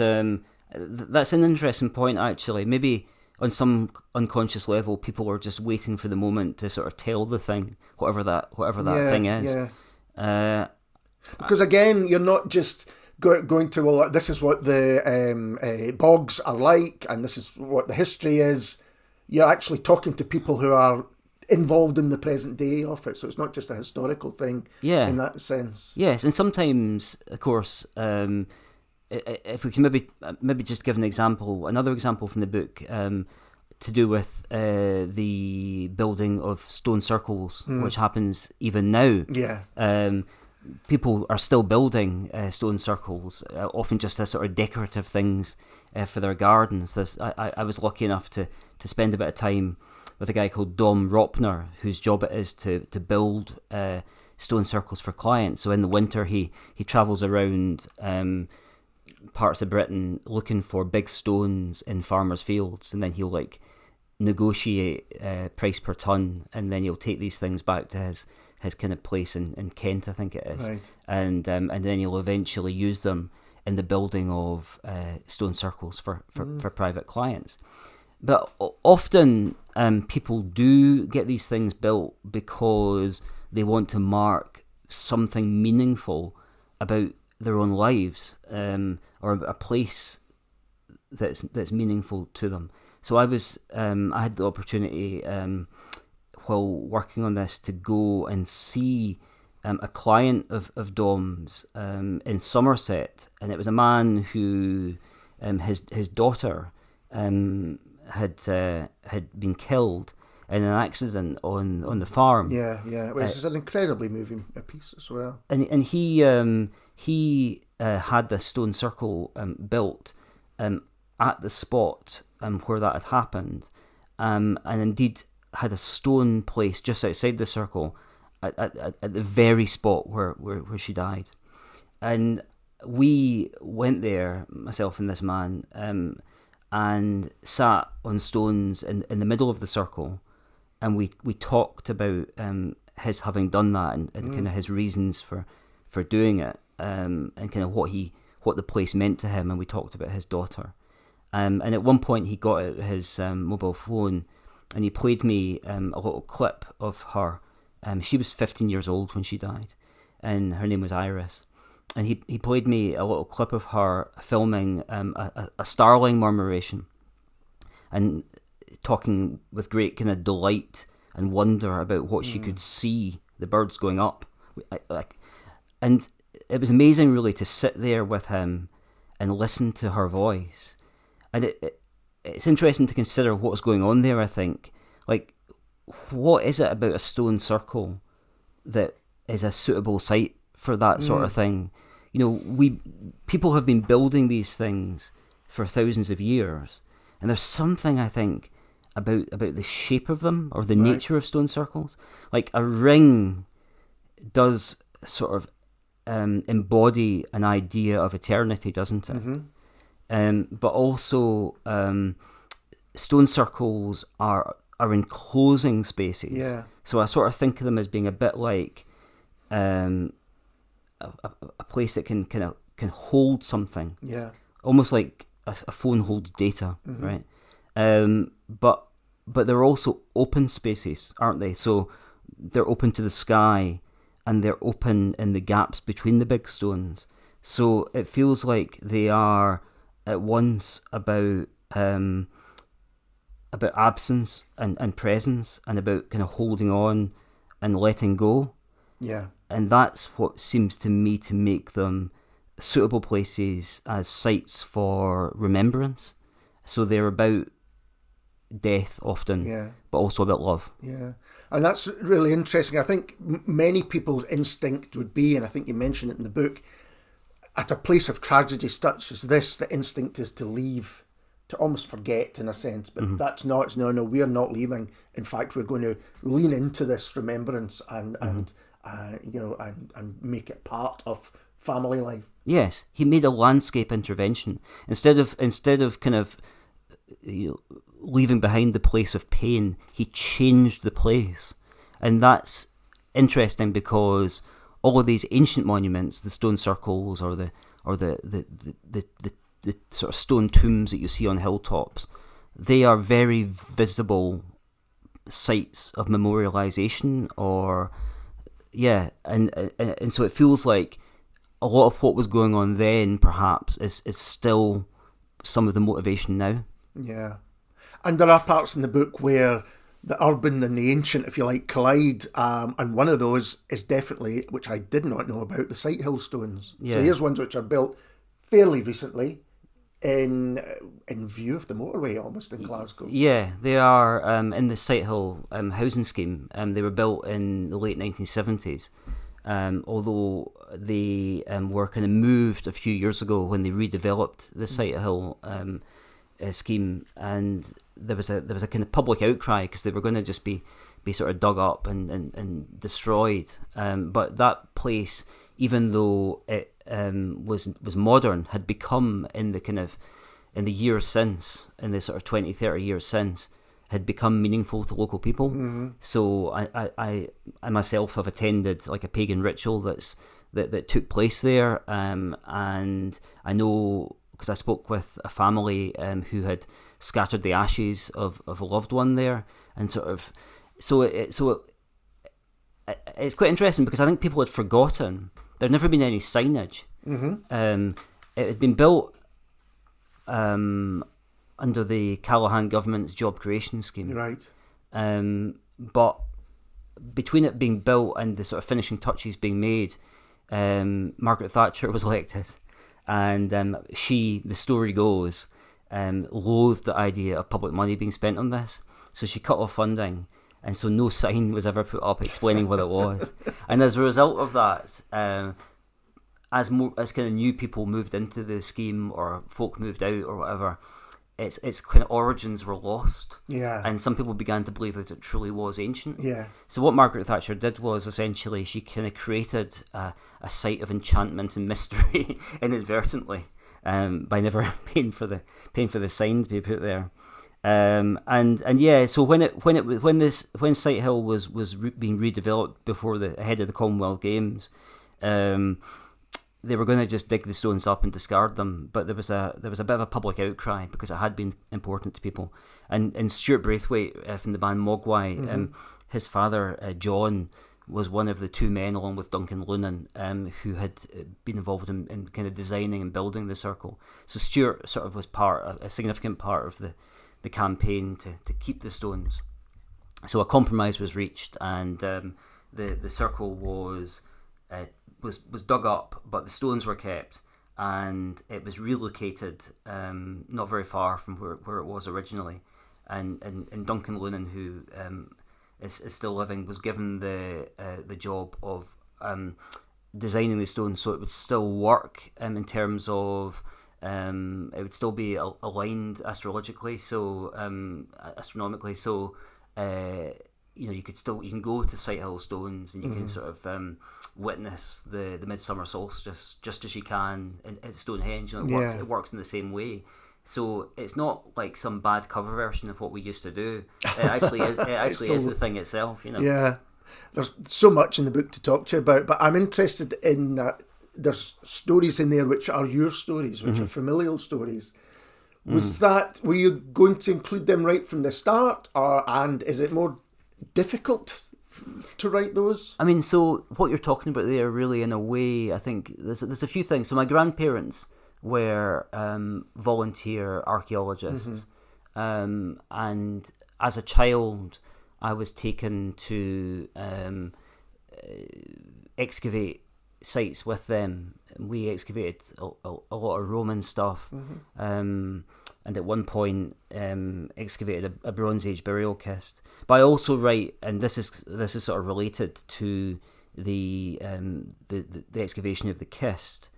that's an interesting point actually. Maybe on some unconscious level, people are just waiting for the moment to sort of tell the thing, whatever that thing is. Because again, you're not just going to, well, this is what the bogs are like, and this is what the history is. You're actually talking to people who are involved in the present day of it, so it's not just a historical thing in that sense. Yes, and sometimes, of course, if we can maybe just give another example from the book, to do with the building of stone circles, which happens even now. Yeah. People are still building stone circles, often just as sort of decorative things for their gardens. I was lucky enough to spend a bit of time with a guy called Dom Ropner, whose job it is to build stone circles for clients. So in the winter, he travels around parts of Britain looking for big stones in farmers' fields, and then he'll negotiate price per ton, and then he'll take these things back to his kind of place in Kent, I think it is, right. And then he'll eventually use them in the building of stone circles for private clients. But often people do get these things built because they want to mark something meaningful about their own lives, or a place that's meaningful to them. So I had the opportunity while working on this to go and see a client of Dom's in Somerset, and it was a man who his daughter had been killed in an accident on the farm. Yeah, which is an incredibly moving piece as well. And he had this stone circle built at the spot where that had happened, and indeed had a stone placed just outside the circle at the very spot where she died. And we went there, myself and this man, and sat on stones in the middle of the circle, and we talked about his having done that and kind of his reasons for doing it, and kind of what the place meant to him, and we talked about his daughter. And at one point he got out his mobile phone and he played me a little clip of her. She was 15 years old when she died, and her name was Iris. And he played me a little clip of her filming a starling murmuration and talking with great kind of delight and wonder about what she could see, the birds going up. And it was amazing really to sit there with him and listen to her voice. And it's interesting to consider what was going on there, I think. Like, what is it about a stone circle that is a suitable site for that sort of thing? You know, people have been building these things for thousands of years, and there's something, I think, about the shape of them or the nature of stone circles. Like a ring does sort of embody an idea of eternity, doesn't it? Mm-hmm. But also stone circles are enclosing spaces. Yeah. So I sort of think of them as being a bit like a place that can hold something. Yeah. Almost like a phone holds data, right? But they're also open spaces, aren't they? So they're open to the sky, and they're open in the gaps between the big stones. So it feels like they are at once about absence and presence, and about kind of holding on and letting go. Yeah. And that's what seems to me to make them suitable places as sites for remembrance. So they're about death often, but also about love. Yeah, and that's really interesting. I think many people's instinct would be, and I think you mention it in the book, at a place of tragedy such as this, the instinct is to leave, to almost forget in a sense, but that's not. It's no, we're not leaving. In fact, we're going to lean into this remembrance and make it part of family life. Yes, he made a landscape intervention instead of kind of leaving behind the place of pain. He changed the place, and that's interesting because all of these ancient monuments, the stone circles or the sort of stone tombs that you see on hilltops, they are very visible sites of memorialization, and so it feels like a lot of what was going on then, perhaps, is still some of the motivation now. Yeah. And there are parts in the book where the urban and the ancient, if you like, collide. And one of those is definitely, which I did not know about, the Sighthill stones. Yeah. So here's ones which are built fairly recently in view of the motorway, almost, in Glasgow. Yeah, they are in the Sighthill housing scheme. They were built in the late 1970s. Although they were kind of moved a few years ago when they redeveloped the Sighthill scheme, and there was a kind of public outcry because they were going to just be sort of dug up and destroyed. But that place, even though it was modern, had become in the years since, in the sort of 20, 30 years since, had become meaningful to local people. Mm-hmm. So I myself have attended like a pagan ritual that took place there, and I know because I spoke with a family who had scattered the ashes of a loved one there, and sort of it's quite interesting because I think people had forgotten. There'd never been any signage. Mm-hmm. It had been built under the Callaghan government's job creation scheme. Right. But between it being built and the sort of finishing touches being made, Margaret Thatcher was elected, and she, the story goes, loathed the idea of public money being spent on this. So she cut off funding, and so no sign was ever put up explaining what it was. And as a result of that, as kind of new people moved into the scheme or folk moved out or whatever, its kind of origins were lost. Yeah. And some people began to believe that it truly was ancient. Yeah. So what Margaret Thatcher did was essentially she kind of created a site of enchantment and mystery inadvertently, by never paying for the sign to be put there. And yeah, so when Sighthill was being redeveloped ahead of the Commonwealth Games, they were going to just dig the stones up and discard them, but there was a bit of a public outcry because it had been important to people. And Stuart Braithwaite from the band Mogwai, mm-hmm. His father John was one of the two men, along with Duncan Lunan, who had been involved in kind of designing and building the circle. So Stuart sort of was a significant part of the campaign to keep the stones. So a compromise was reached, and the circle was dug up, but the stones were kept, and it was relocated not very far from where it was originally. And Duncan Lunan, who is still living, was given the job of designing the stones so it would still work in terms of it would still be aligned astrologically, so astronomically. So you can go to Sighthill Stones and you can sort of witness the midsummer solstice just as you can at Stonehenge. It works in the same way. So it's not like some bad cover version of what we used to do. It actually is. It actually is the thing itself. Yeah, there's so much in the book to talk to you about, but I'm interested in that. There's stories in there which are your stories, which are familial stories. Were you going to include them right from the start, and is it more difficult to write those? I mean, so what you're talking about there, really, in a way, I think there's a few things. So my grandparents were volunteer archaeologists, and as a child, I was taken to excavate sites with them. We excavated a lot of Roman stuff, and at one point excavated a Bronze Age burial kist. But I also write, and this is sort of related to the excavation of the kist,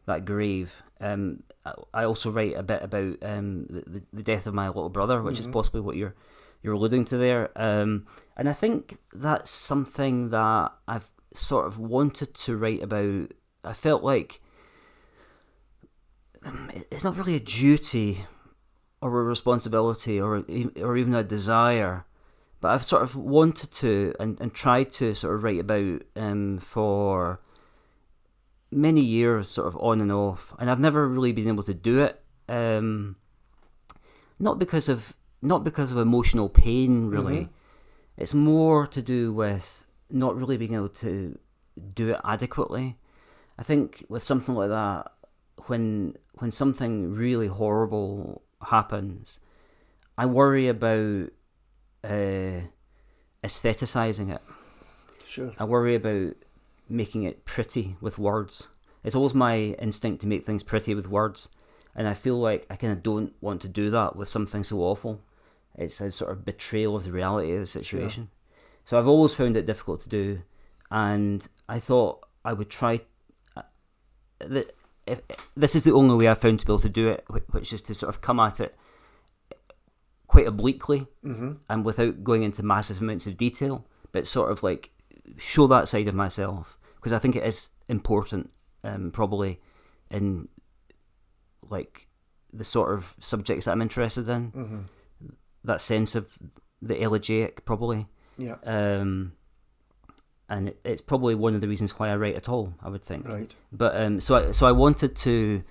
that grave. I also write a bit about the death of my little brother, which is possibly what you're alluding to there. And I think that's something that I've sort of wanted to write about. I felt like it's not really a duty or a responsibility or even a desire, but I've sort of wanted to and tried to sort of write about for many years, sort of on and off, and I've never really been able to do it. Not because of emotional pain, really. It's more to do with not really being able to do it adequately. I think with something like that, when something really horrible happens, I worry about aestheticizing it. Sure. I worry about making it pretty with words. It's always my instinct to make things pretty with words, and I feel like I kind of don't want to do that with something so awful. It's a sort of betrayal of the reality of the situation. Sure. So I've always found it difficult to do, and I thought I would try. If this is the only way I've found to be able to do it, which is to sort of come at it quite obliquely and without going into massive amounts of detail, but sort of like show that side of myself, because I think it is important, probably in like the sort of subjects that I'm interested in, that sense of the elegiac, probably. Yeah. And it's probably one of the reasons why I write at all, I would think. Right. But so I wanted to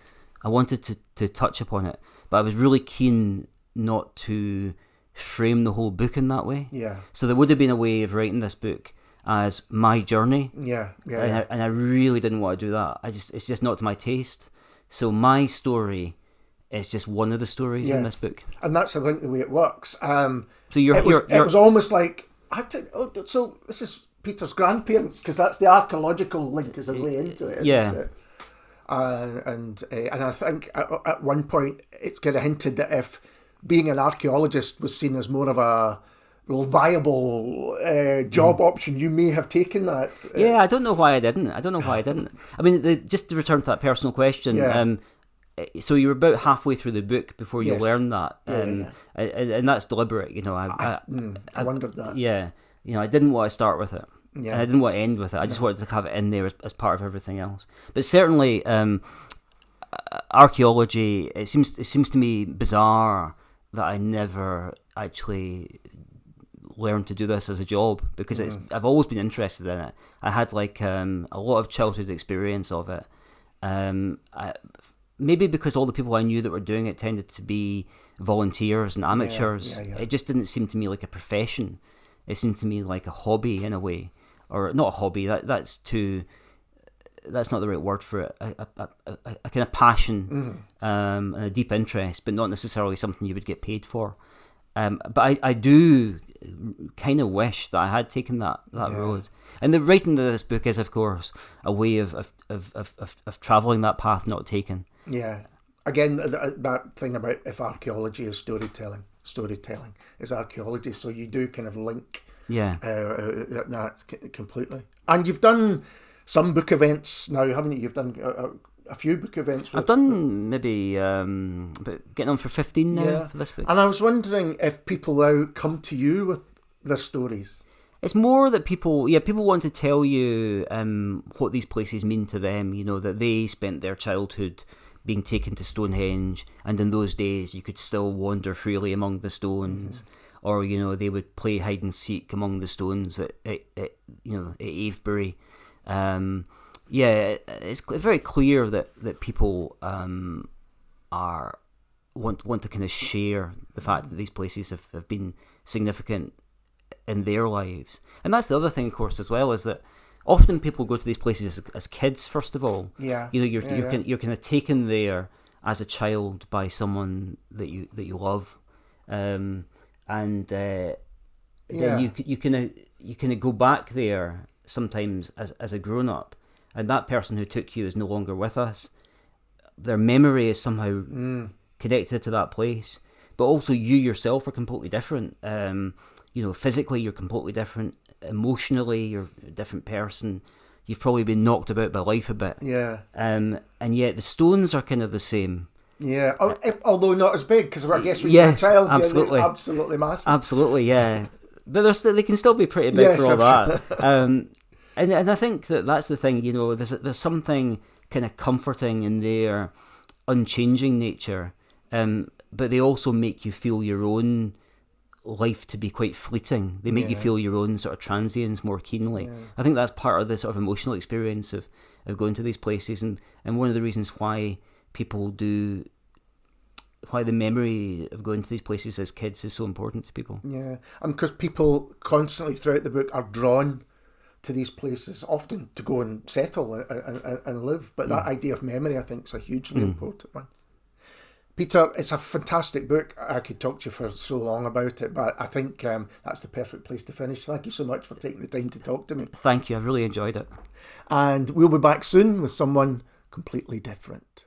touch upon it, but I was really keen not to frame the whole book in that way. Yeah. So there would have been a way of writing this book as my journey. Yeah. And I really didn't want to do that. It's just not to my taste. So my story is just one of the stories in this book, and that's I think the way it works. So it was almost like so this is Peter's grandparents, because that's the archaeological link as a way into it, isn't it? And I think at one point it's kind of hinted that if being an archaeologist was seen as more of a viable job option, you may have taken that. Yeah, I don't know why I didn't. I mean, just to return to that personal question, so you were about halfway through the book before you learned that, and that's deliberate. You know, I wondered that. Yeah, you know, I didn't want to start with it. Yeah. And I didn't want to end with it. I just wanted to have it in there as part of everything else. But certainly, archaeology. It seems to me bizarre that I never actually learned to do this as a job, because I've always been interested in it. I had like a lot of childhood experience of it. Maybe because all the people I knew that were doing it tended to be volunteers and amateurs. Yeah. It just didn't seem to me like a profession. It seemed to me like a hobby in a way, or not a hobby. That's not the right word for it. A kind of passion, and a deep interest, but not necessarily something you would get paid for. But I do kind of wish that I had taken that road. And the writing of this book is, of course, a way of travelling that path not taken. Yeah. Again, that thing about if archaeology is storytelling is archaeology. So you do kind of link that completely. And you've done some book events now, haven't you? You've done a few book events. I've done maybe but getting on for 15 now for this book. And I was wondering if people now come to you with their stories. It's more that people want to tell you what these places mean to them. You know, that they spent their childhood being taken to Stonehenge, and in those days you could still wander freely among the stones, or you know, they would play hide and seek among the stones at Avebury. It's very clear that people want to kind of share the fact that these places have been significant in their lives. And that's the other thing, of course, as well, is that often people go to these places as kids, first of all. Yeah. You know, you're kind of taken there as a child by someone that you love, and then you kind of go back there sometimes as a grown up, and that person who took you is no longer with us. Their memory is somehow connected to that place, but also you yourself are completely different. You know, physically you're completely different. Emotionally, you're a different person. You've probably been knocked about by life a bit. Yeah. And yet the stones are kind of the same. Yeah. Although not as big, because I guess when you're a child, absolutely. They're absolutely massive. Absolutely, yeah. But they can still be pretty big for all that. Sure. And I think that's the thing. You know, there's something kind of comforting in their unchanging nature, but they also make you feel your own life to be quite fleeting. They make you feel your own sort of transience more keenly. I think that's part of the sort of emotional experience of going to these places, and one of the reasons why the memory of going to these places as kids is so important to people. Yeah, and because people constantly throughout the book are drawn to these places, often to go and settle and live. But that idea of memory, I think, is a hugely important one. Peter, it's a fantastic book. I could talk to you for so long about it, but I think that's the perfect place to finish. Thank you so much for taking the time to talk to me. Thank you. I've really enjoyed it. And we'll be back soon with someone completely different.